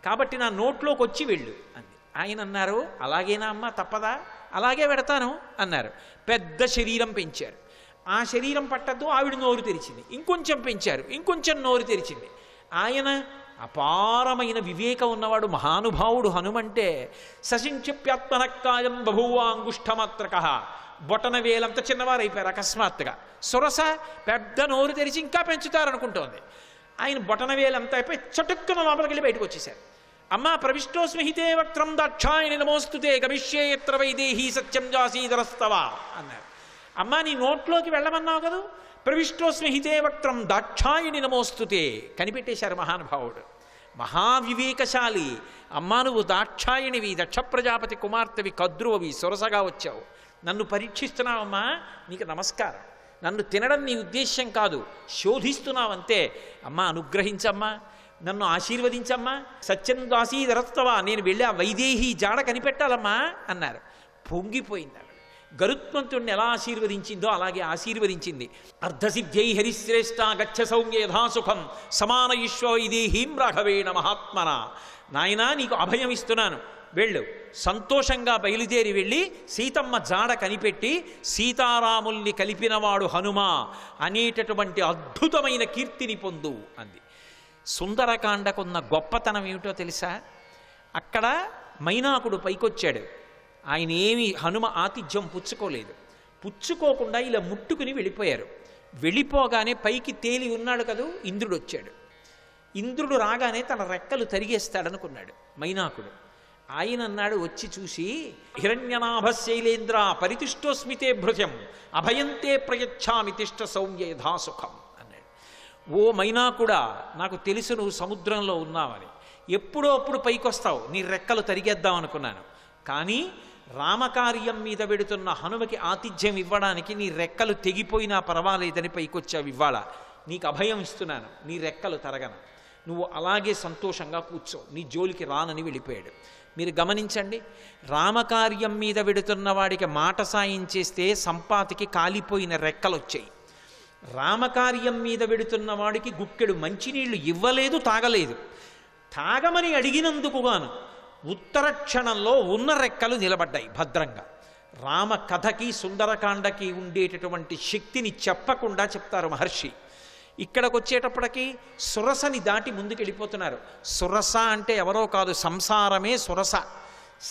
కాబట్టి నా నోట్లోకి వచ్చి వెళ్ళు అంది. ఆయన అన్నారు, అలాగేనా అమ్మ, తప్పదా? అలాగే పెడతాను అన్నారు. పెద్ద శరీరం పెంచారు. ఆ శరీరం పట్టద్దు, ఆవిడ నోరు తెరిచింది. ఇంకొంచెం పెంచారు, ఇంకొంచెం నోరు తెరిచింది. ఆయన అపారమైన వివేకం ఉన్నవాడు, మహానుభావుడు హనుమంటే. సశింక్షిప్యాత్మనక్కాయం బభూవాంగుష్ఠమాత్రక, బొటన వేలంత చిన్నవారైపోయారు అకస్మాత్తుగా. సురస పెద్ద నోరు తెరిచి ఇంకా పెంచుతారనుకుంటోంది. ఆయన బొటన వేలంతా అయిపోయి చటుక్కున లోపలికి వెళ్ళి బయటకు వచ్చేసారు. అమ్మా, ప్రవిష్టోస్మిహితే వక్త్రం దాక్షాయణి నమోస్తుతే గమిష్యే యత్ర వైదేహీ సత్యం జాసీధరస్తవ అన్నారు. అమ్మా, నీ నోట్లోకి వెళ్ళమన్నావు కదా, ప్రవిష్టోస్మిహితే వక్త్రం దాక్షాయణి నమోస్తుతే కనిపెట్టేశారు మహానుభావుడు. మహావివేకశాలి. అమ్మా, నువ్వు దాక్షాయణివి, దక్ష ప్రజాపతి కుమార్తెవి, కద్రువవి, సొరసగా వచ్చావు, నన్ను పరీక్షిస్తున్నావమ్మా, నీకు నమస్కారం. నన్ను తినడం నీ ఉద్దేశ్యం కాదు, శోధిస్తున్నావంతే. అమ్మా, అనుగ్రహించమ్మా, నన్ను ఆశీర్వదించమ్మా, సత్యం దాసీధరస్తవా, నేను వెళ్ళి ఆ వైదేహి జాడ కనిపెట్టాలమ్మా అన్నారు. పొంగిపోయింది ఆవిడ. గరుత్మంతుడిని ఎలా ఆశీర్వదించిందో అలాగే ఆశీర్వదించింది. అర్ధసిద్ధ్యై హరిశ్రేష్ఠ గచ్చ సౌమ్య యథాసుఖం సమానయిష్వ వైదేహీం రాఘవేణ మహాత్మన. నాయనా, నీకు అభయం ఇస్తున్నాను, వెళ్ళు. సంతోషంగా బయలుదేరి వెళ్ళి సీతమ్మ జాడ కనిపెట్టి సీతారాముల్ని కలిపినవాడు హనుమ అనేటటువంటి అద్భుతమైన కీర్తిని పొందు అంది. సుందరకాండకున్న గొప్పతనం ఏమిటో తెలుసా? అక్కడ మైనాకుడు పైకొచ్చాడు. ఆయన ఏమి హనుమ ఆతిథ్యం పుచ్చుకోలేదు. పుచ్చుకోకుండా ఇలా ముట్టుకుని వెళ్ళిపోయారు. వెళ్ళిపోగానే పైకి తేలి ఉన్నాడు కదూ, ఇంద్రుడు వచ్చాడు. ఇంద్రుడు రాగానే తన రెక్కలు తరిగేస్తాడనుకున్నాడు మైనాకుడు. ఆయన అన్నాడు, వచ్చి చూసి, హిరణ్యనాభ శైలేంద్ర పరితిష్టోస్మితే భృజం అభయంతే ప్రయచ్ఛామి తిష్ట సౌమ్య యథాసుఖం అన్నాడు. ఓ మైనాకుడా, నాకు తెలుసు నువ్వు సముద్రంలో ఉన్నావని, ఎప్పుడో అప్పుడు పైకొస్తావు, నీ రెక్కలు తరిగేద్దాం అనుకున్నాను, కానీ రామకార్యం మీద వెడుతున్న హనుమకి ఆతిథ్యం ఇవ్వడానికి నీ రెక్కలు తెగిపోయినా పర్వాలేదని పైకొచ్చావు. ఇవ్వాల నీకు అభయం ఇస్తున్నాను, నీ రెక్కలు తరగను, నువ్వు అలాగే సంతోషంగా కూర్చో, నీ జోలికి రానని వెళ్ళిపోయాడు. మీరు గమనించండి, రామకార్యం మీద వెడుతున్న వాడికి మాట సాయం చేస్తే సంపాతికి కాలిపోయిన రెక్కలు వచ్చాయి. రామకార్యం మీద వెడుతున్న వాడికి గుక్కెడు మంచినీళ్లు ఇవ్వలేదు, తాగలేదు. తాగమని అడిగినందుకు గాను ఉత్తర క్షణంలో ఉన్న రెక్కలు నిలబడ్డాయి భద్రంగా. రామ కథకి సుందరకాండకి ఉండేటటువంటి శక్తిని చెప్పకుండా చెప్తారు మహర్షి. ఇక్కడికి వచ్చేటప్పటికి సురసని దాటి ముందుకెళ్ళిపోతున్నారు. సురస అంటే ఎవరో కాదు, సంసారమే సురస.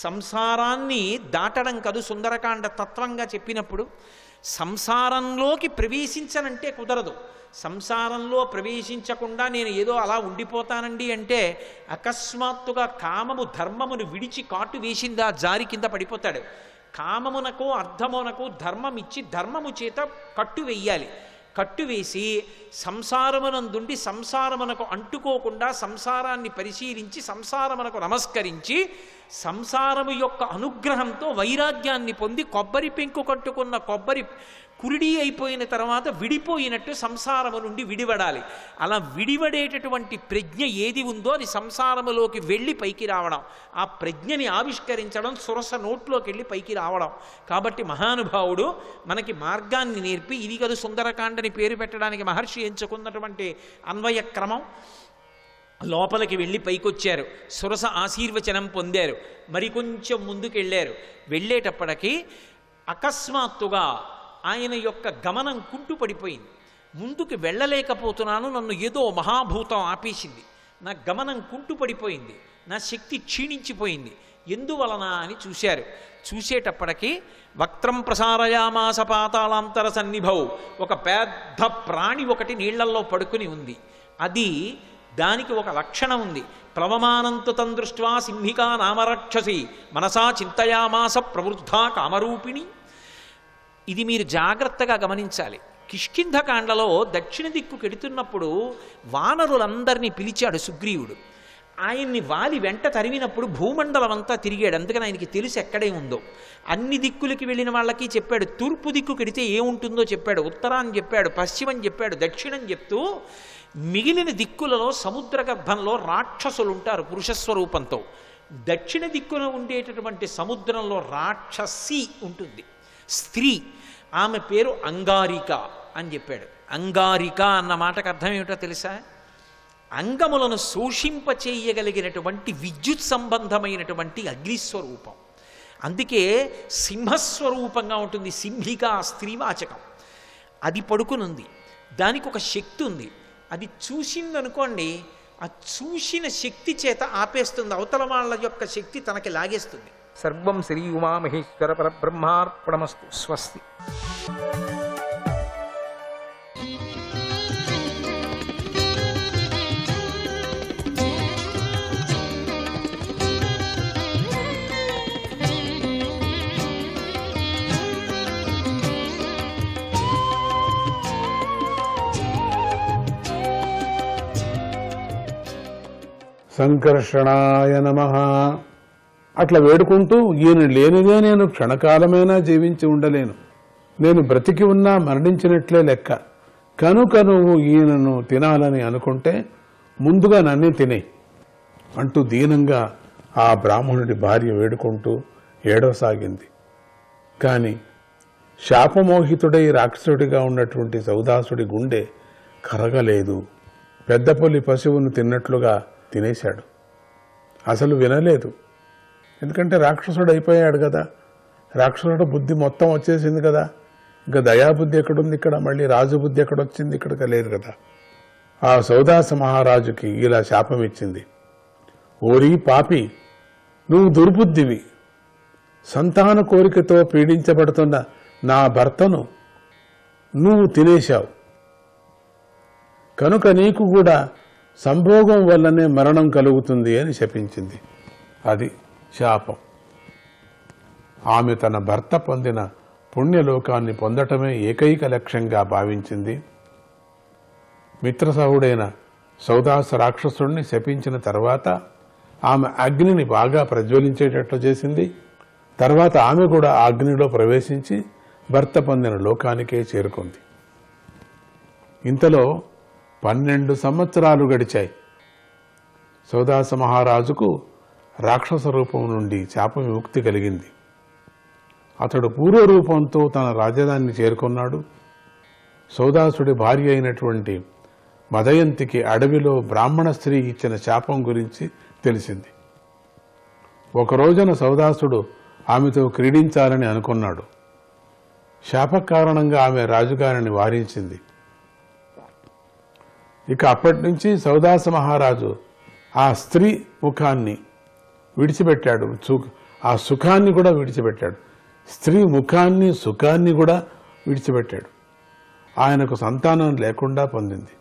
సంసారాన్ని దాటడం కాదు సుందరకాండ తత్వంగా చెప్పినప్పుడు. సంసారంలోకి ప్రవేశించనంటే కుదరదు. సంసారంలో ప్రవేశించకుండా నేను ఏదో అలా ఉండిపోతానండి అంటే అకస్మాత్తుగా కామము ధర్మమును విడిచి కాటు వేసిందా జారి కింద పడిపోతాడు. కామమునకు అర్థమునకు ధర్మం ఇచ్చి ధర్మము చేత కట్టు వెయ్యాలి. కట్టు వేసి సంసారమునందుండి సంసారమునకు అంటుకోకుండా సంసారాన్ని పరిశీలించి సంసారమునకు నమస్కరించి సంసారము యొక్క అనుగ్రహంతో వైరాగ్యాన్ని పొంది కొబ్బరి పెంకు కట్టుకున్న కొబ్బరి కురిడి అయిపోయిన తర్వాత విడిపోయినట్టు సంసారము నుండి విడివడాలి. అలా విడివడేటటువంటి ప్రజ్ఞ ఏది ఉందో అది సంసారములోకి వెళ్ళి పైకి రావడం, ఆ ప్రజ్ఞని ఆవిష్కరించడం, సురస నోట్లోకి వెళ్ళి పైకి రావడం. కాబట్టి మహానుభావుడు మనకి మార్గాన్ని నేర్పి ఇది కదా సుందరకాండని పేరు పెట్టడానికి మహర్షి ఎంచుకున్నటువంటి అన్వయ క్రమం. లోపలికి వెళ్ళి పైకొచ్చారు, సురస ఆశీర్వచనం పొందారు, మరికొంచెం ముందుకెళ్ళారు. వెళ్ళేటప్పటికీ అకస్మాత్తుగా ఆయన యొక్క గమనం కుంటుపడిపోయింది. ముందుకు వెళ్ళలేకపోతున్నాను, నన్ను ఏదో మహాభూతం ఆపేసింది, నా గమనం కుంటుపడిపోయింది, నా శక్తి క్షీణించిపోయింది, ఎందువలన అని చూశారు. చూసేటప్పటికీ వక్త్రం ప్రసారయామాస పాతాళాంతర సన్నిభౌ, ఒక పెద్ద ప్రాణి ఒకటి నీళ్లల్లో పడుకుని ఉంది. అది దానికి ఒక లక్షణం ఉంది. ప్లవమానంతు తం దృష్ట్వా సింహికా నామరక్షసి మనసా చింతయామాస ప్రవృద్ధా కామరూపిణి. ఇది మీరు జాగ్రత్తగా గమనించాలి. కిష్కింధకాండలో దక్షిణ దిక్కు కెడుతున్నప్పుడు వానరులందరినీ పిలిచాడు సుగ్రీవుడు. ఆయన్ని వాలి వెంట తరిమినప్పుడు భూమండలం అంతా తిరిగాడు. అందుకని ఆయనకి తెలుసు ఎక్కడే ఉందో. అన్ని దిక్కులకి వెళ్ళిన వాళ్ళకి చెప్పాడు. తూర్పు దిక్కు కెడితే ఏముంటుందో చెప్పాడు, ఉత్తరాన్ని చెప్పాడు, పశ్చిమం చెప్పాడు, దక్షిణం చెప్తూ మిగిలిన దిక్కులలో సముద్ర గర్భంలో రాక్షసులు ఉంటారు పురుషస్వరూపంతో. దక్షిణ దిక్కున ఉండేటటువంటి సముద్రంలో రాక్షసి ఉంటుంది, స్త్రీ. ఆమె పేరు అంగారిక అని చెప్పాడు. అంగారిక అన్న మాటకు అర్థం ఏమిటో తెలుసా? అంగములను శోషింపచేయగలిగినటువంటి విద్యుత్ సంబంధమైనటువంటి అగ్నిస్వరూపం. అందుకే సింహస్వరూపంగా ఉంటుంది. సింహిక స్త్రీవాచకం. అది పడుకునుంది, దానికి ఒక శక్తి ఉంది. అది చూసిందనుకోండి, ఆ చూసిన శక్తి చేత ఆపేస్తుంది, అవతల వాళ్ళ యొక్క శక్తి తనకి లాగేస్తుంది. సర్వం శ్రీ ఉమామహేశ్వర పరబ్రహ్మార్పణమస్తు. స్వస్తి. సంకర్షణాయ నమః. అట్లా వేడుకుంటూ ఈయన లేనిదే నేను క్షణకాలమైనా జీవించి ఉండలేను, నేను బ్రతికి ఉన్నా మరణించినట్లే లెక్క, కనుక నువ్వు ఈయనను తినాలని అనుకుంటే ముందుగా నన్నే తినే అంటూ దీనంగా ఆ బ్రాహ్మణుడి భార్య వేడుకుంటూ ఏడవసాగింది. కాని శాపమోహితుడై రాక్షసుడిగా ఉన్నటువంటి సౌదాసుడి గుండె కరగలేదు. పెద్దపల్లి పశువును తిన్నట్లుగా తినేశాడు. అసలు వినలేదు, ఎందుకంటే రాక్షసుడు అయిపోయాడు కదా, రాక్షసుడు బుద్ధి మొత్తం వచ్చేసింది కదా, ఇంకా దయాబుద్ధి ఎక్కడుంది ఇక్కడ, మళ్ళీ రాజుబుద్ధి ఎక్కడొచ్చింది, ఇక్కడికి లేదు కదా. ఆ సౌదాస మహారాజుకి ఇలా శాపం ఇచ్చింది. ఓరి పాపి, నువ్వు దుర్బుద్ధివి, సంతాన కోరికతో పీడించబడుతున్న నా భర్తను నువ్వు తినేశావు, కనుక నీకు కూడా సంభోగం వల్లనే మరణం కలుగుతుంది అని శపించింది. అది శాపం. ఆమె తన భర్త పొందిన పుణ్యలోకాన్ని పొందటమే ఏకైక లక్ష్యంగా భావించింది. మిత్రసహుడైన సౌదాస రాక్షసుడిని శపించిన తర్వాత ఆమె అగ్నిని బాగా ప్రజ్వలించేటట్లు చేసింది. తర్వాత ఆమె కూడా ఆ అగ్నిలో ప్రవేశించి భర్త పొందిన లోకానికే చేరుకుంది. ఇంతలో 12 సంవత్సరాలు గడిచాయి. సౌదాస మహారాజుకు రాక్షస రూపం నుండి శాప విముక్తి కలిగింది. అతడు పూర్వ రూపంతో తన రాజధానిని చేరుకున్నాడు. సౌదాసుడి భార్య అయినటువంటి మదయంతికి అడవిలో బ్రాహ్మణ స్త్రీ ఇచ్చిన శాపం గురించి తెలిసింది. ఒక రోజున సౌదాసుడు ఆమెతో క్రీడించాలని అనుకున్నాడు. శాప కారణంగా ఆమె రాజుగారిని వారించింది. ఇక అప్పటి నుంచి సౌదాస మహారాజు ఆ స్త్రీ ముఖాన్ని విడిచిపెట్టాడు, ఆ సుఖాన్ని కూడా విడిచిపెట్టాడు. స్త్రీ ముఖాన్ని సుఖాన్ని కూడా విడిచిపెట్టాడు. ఆయనకు సంతానం లేకుండా పొందింది,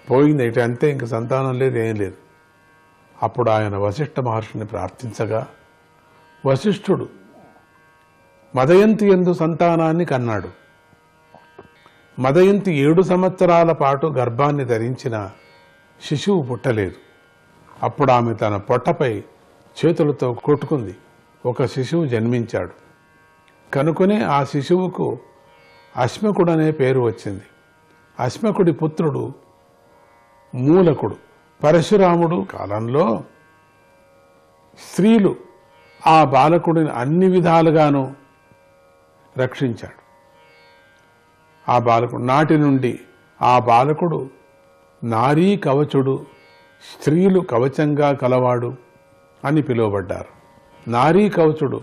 పోయింది. ఇటు అంతే, ఇంక సంతానం లేదు, ఏం లేదు. అప్పుడు ఆయన వశిష్ఠ మహర్షిని ప్రార్థించగా వశిష్ఠుడు మదయంతి యందు సంతానాన్ని కన్నాడు. మదయంతి 7 సంవత్సరాల పాటు గర్భాన్ని ధరించిన శిశువు పుట్టలేదు. అప్పుడు ఆమె తన పొట్టపై చేతులతో కొట్టుకుంది. ఒక శిశువు జన్మించాడు. కనుకనే ఆ శిశువుకు అశ్మకుడనే పేరు వచ్చింది. అశ్మకుడి పుత్రుడు మూలకుడు. పరశురాముడు కాలంలో స్త్రీలు ఆ బాలకుడిని అన్ని విధాలుగాను రక్షించాడు. ఆ బాలకుడు నాటి నుండి ఆ బాలకుడు నారీ కవచుడు, స్త్రీలు కవచంగా కలవాడు అని పిలువబడ్డారు. నారీ కవచుడు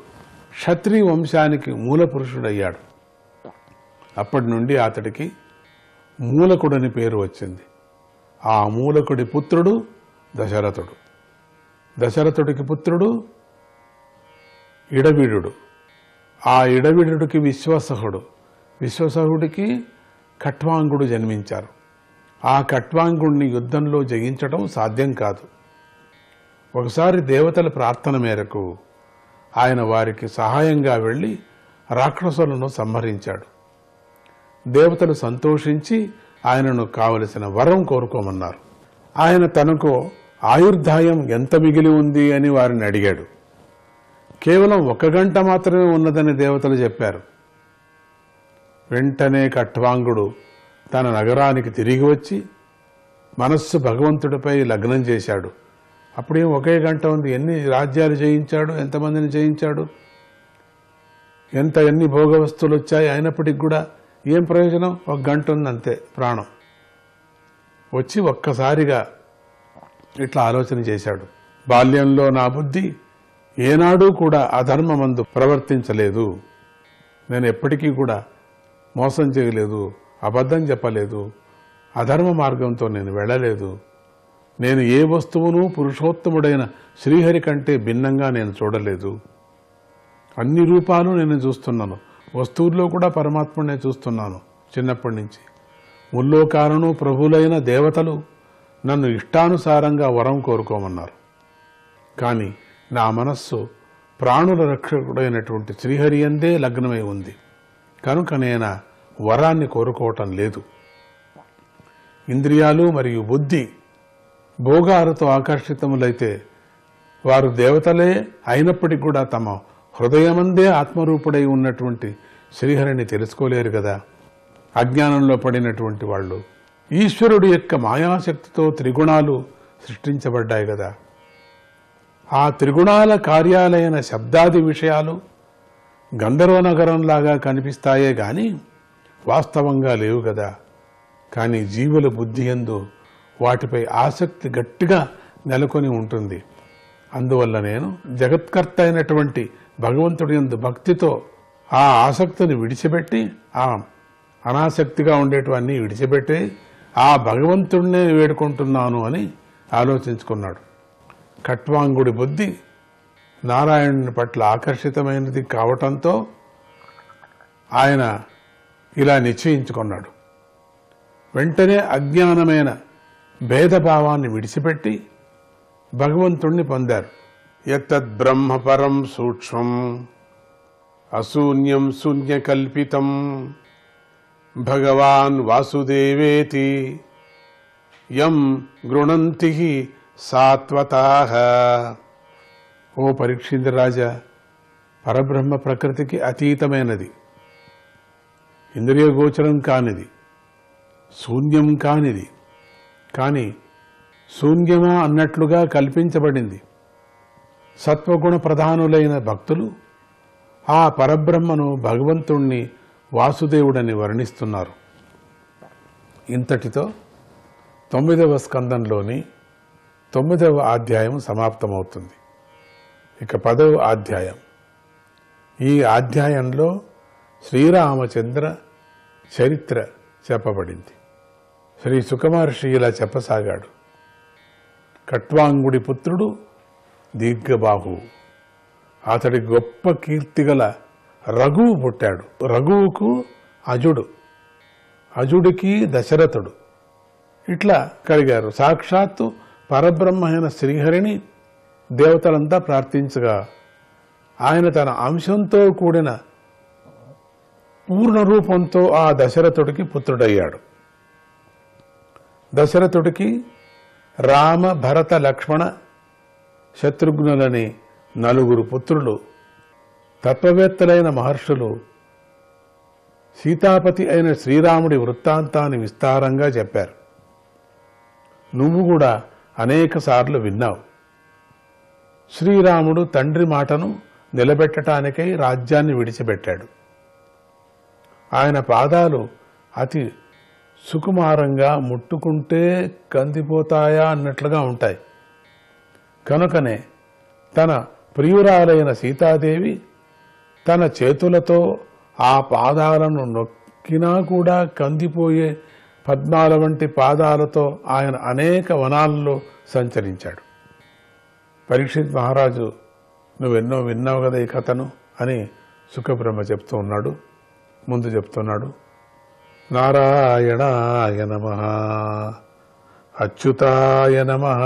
క్షత్రియ వంశానికి మూల పురుషుడయ్యాడు. అప్పటి నుండి అతడికి మూలకుడని పేరు వచ్చింది. ఆ మూలకుడి పుత్రుడు దశరథుడు. దశరథుడికి పుత్రుడు ఇడవిడుడు. ఆ ఇడవిడుడికి విశ్వసహుడు. విశ్వసహుడికి ఖట్వాంగుడు జన్మించారు. ఆ ఖట్వాంగుడిని యుద్ధంలో జయించడం సాధ్యం కాదు. ఒకసారి దేవతల ప్రార్థన మేరకు ఆయన వారికి సహాయంగా వెళ్లి రాక్షసులను సంహరించాడు. దేవతలు సంతోషించి ఆయనను కావలసిన వరం కోరుకోమన్నారు. ఆయన తనకు ఆయుర్దాయం ఎంత మిగిలి ఉంది అని వారిని అడిగాడు. కేవలం 1 గంట మాత్రమే ఉన్నదని దేవతలు చెప్పారు. వెంటనే ఖట్వాంగుడు తన నగరానికి తిరిగి వచ్చి మనస్సు భగవంతుడిపై లగ్నం చేశాడు. అప్పుడేం 1 గంట ఉంది, ఎన్ని రాజ్యాలు జయించాడు, ఎంతమందిని జయించాడు, ఎన్ని భోగ వస్తువులు వచ్చాయి, అయినప్పటికి కూడా ఏం ప్రయోజనం? 1 గంట ఉంది అంతే. ప్రాణం వచ్చి ఒక్కసారిగా ఇట్లా ఆలోచన చేశాడు. బాల్యంలో నా బుద్ధి ఏనాడూ కూడా అధర్మమందు ప్రవర్తించలేదు. నేను ఎప్పటికీ కూడా మోసం చేయలేదు, అబద్ధం చెప్పలేదు, అధర్మ మార్గంతో నేను వెళ్ళలేదు. నేను ఏ వస్తువును పురుషోత్తముడైన శ్రీహరి కంటే భిన్నంగా నేను చూడలేదు. అన్ని రూపాలు నేను చూస్తున్నాను. వస్తువుల్లో కూడా పరమాత్మనే చూస్తున్నాను. చిన్నప్పటి నుంచి ముల్లోకాలను ప్రభులైన దేవతలు నన్ను ఇష్టానుసారంగా వరం కోరుకోమన్నారు. కానీ నా మనస్సు ప్రాణుల రక్షకుడైనటువంటి శ్రీహరి అందే లగ్నమై ఉంది. కనుక నేను వరాన్ని కోరుకోవటం లేదు. ఇంద్రియాలు మరియు బుద్ధి భోగాలతో ఆకర్షితములైతే వారు దేవతలే అయినప్పటికీ కూడా తమ హృదయమందే ఆత్మరూపుడై ఉన్నటువంటి శ్రీహరిని తెలుసుకోలేరు కదా. అజ్ఞానంలో పడినటువంటి వాళ్ళు ఈశ్వరుడి యొక్క మాయాశక్తితో త్రిగుణాలు సృష్టించబడ్డాయి కదా. ఆ త్రిగుణాల కార్యాలైన శబ్దాది విషయాలు గంధర్వ నగరంలాగా కనిపిస్తాయే గాని వాస్తవంగా లేవు కదా. కానీ జీవుల బుద్ధి యందు వాటిపై ఆసక్తి గట్టిగా నెలకొని ఉంటుంది. అందువల్ల నేను జగత్కర్త అయినటువంటి భగవంతుడి యందు భక్తితో ఆ ఆసక్తిని విడిచిపెట్టి, ఆ అనాసక్తిగా ఉండేటివన్నీ విడిచిపెట్టి ఆ భగవంతుడినే వేడుకుంటున్నాను అని ఆలోచించుకున్నాడు. ఖట్వాంగుడి బుద్ధి నారాయణుని పట్ల ఆకర్షితమైనది కావటంతో ఆయన ఇలా నిశ్చయించుకున్నాడు. వెంటనే అజ్ఞానమైన భేదభావాన్ని విడిచిపెట్టి భగవంతుణ్ణి పొందారు. యత్తద్ బ్రహ్మపరం సూక్ష్మం అశూన్యం శూన్యకల్పితం భగవాన్ వాసుదేవేతి యం గృణంతి సాత్వతాః. ఓ పరీక్షిత రాజా, పరబ్రహ్మ ప్రకృతికి అతీతమైనది, ఇంద్రియ గోచరం కానిది, శూన్యం కానిది, కానీ శూన్యమా అన్నట్లుగా కల్పించబడింది. సత్వగుణ ప్రధానులైన భక్తులు ఆ పరబ్రహ్మను భగవంతుణ్ణి వాసుదేవుడని వర్ణిస్తున్నారు. ఇంతటితో 9వ స్కందంలోని 9వ అధ్యాయం సమాప్తమవుతుంది. ఇక 10వ అధ్యాయం. ఈ అధ్యాయంలో శ్రీరామచంద్ర చరిత్ర చెప్పబడింది. శ్రీ సుఖమహర్షి ఇలా చెప్పసాగాడు. కట్వాంగుడి పుత్రుడు దీర్ఘబాహువు. అతడి గొప్ప కీర్తిగల రఘువు పుట్టాడు. రఘువుకు అజుడు, అజుడికి దశరథుడు ఇట్లా కలిగారు. సాక్షాత్తు పరబ్రహ్మ అయిన శ్రీహరిని దేవతలంతా ప్రార్థించగా ఆయన తన అంశంతో కూడిన పూర్ణ రూపంతో ఆ దశరథుడికి పుత్రుడయ్యాడు. దశరథుడికి రామ, భరత, లక్ష్మణ, శత్రుఘ్నులని 4 పుత్రులు. తత్వవేత్తలైన మహర్షులు సీతాపతి అయిన శ్రీరాముడి వృత్తాంతాన్ని విస్తారంగా చెప్పారు. నువ్వు కూడా అనేక సార్లు విన్నావు. శ్రీరాముడు తండ్రి మాటను నిలబెట్టడానికై రాజ్యాన్ని విడిచిపెట్టాడు. ఆయన పాదాలు అతి సుకుమారంగా ముట్టుకుంటే కందిపోతాయా అన్నట్లుగా ఉంటాయి. కనుకనే తన ప్రియురాలైన సీతాదేవి తన చేతులతో ఆ పాదాలను నొక్కినా కూడా కందిపోయే పద్మాల వంటి పాదాలతో ఆయన అనేక వనాల్లో సంచరించాడు. పరీక్షిత్ మహారాజు నువ్వెన్నో విన్నావు కదా ఈ కథను అని సుఖబ్రహ్మ చెప్తూ ఉన్నాడు. ముందు చెప్తున్నాడు, నారాయణాయ నమః, అచ్యుతాయ నమః.